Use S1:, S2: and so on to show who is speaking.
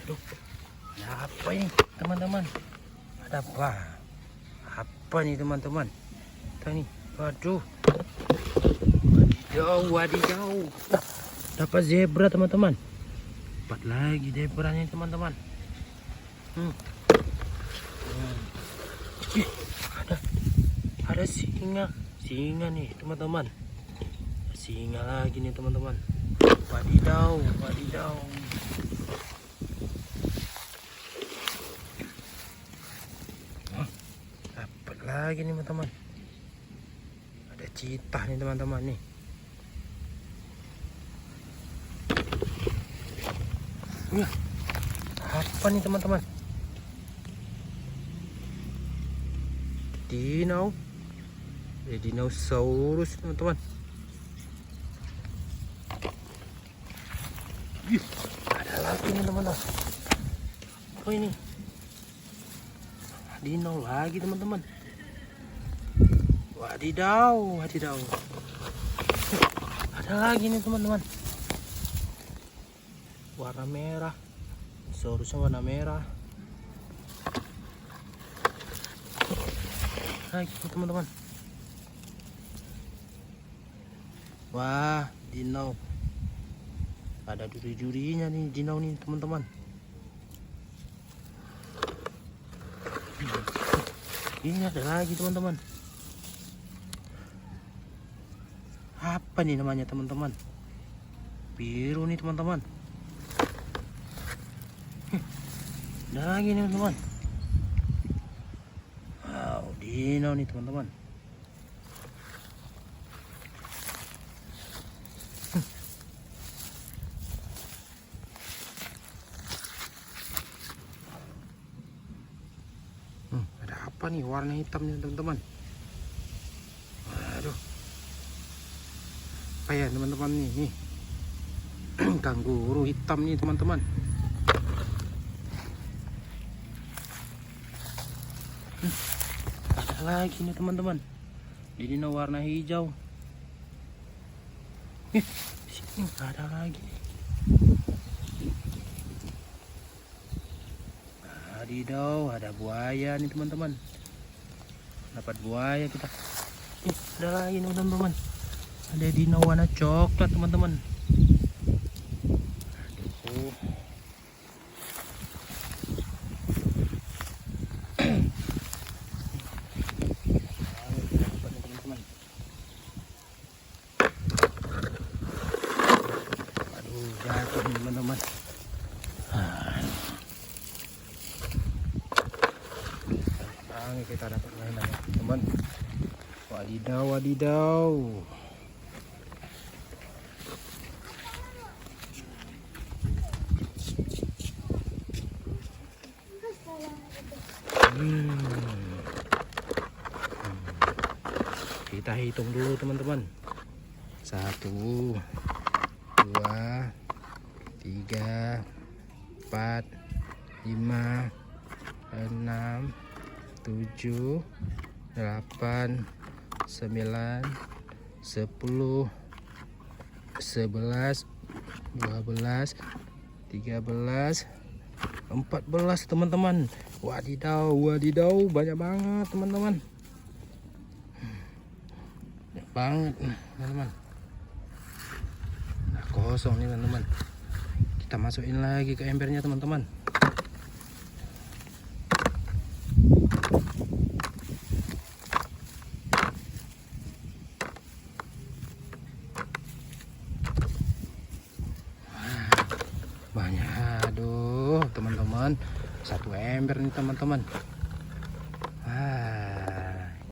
S1: Aduh, ada apa ini teman-teman? Ada apa? Apa nih teman-teman? Kita nih, waduh, wadidaw. Dapat zebra teman-teman. Dapat lagi zebranya teman-teman. Ih, ada singa nih teman-teman. Singa lagi nih teman-teman. Wadidaw. Dapat lagi nih teman-teman. Ada citah nih teman-teman nih. Apa nih teman-teman? Dinosaurus teman-teman. Ada lagi nih teman-teman. Apa ini? Dino lagi teman-teman. Wadidaw. Ada lagi nih teman-teman. Warna merah. Dinosaurusnya warna merah. Lagi teman-teman. Wah, dino. Ada duri-durinya nih dino nih teman-teman. Ini ada lagi teman-teman. Apa nih namanya teman-teman? Biru nih teman-teman. Ada lagi nih teman-teman. Wow, dino nih teman-teman. Ada apa nih warna hitamnya teman-teman? Aduh, apa ya teman-teman nih? Kanguru hitam nih teman-teman. Ada lagi nih teman-teman. Dino warna hijau. Sini ada lagi. Wadidaw, ada buaya nih teman-teman. Dapat buaya kita. Ada lagi nih teman-teman. Ada dino warna coklat teman-teman. Jatuh teman-teman. Kita dapat mainan ya teman. Wadidaw. Kita hitung dulu teman-teman. 1, 2, 3, 4, 5, 6, 7, 8, 9, 10, 11, 12, 13, 14 teman-teman. Wadidaw, banyak banget teman-teman. Banyak banget teman-teman. Nah, kosong nih teman-teman. Kita masukin lagi ke embernya teman-teman. Banyak, aduh teman-teman, 1 ember nih teman-teman.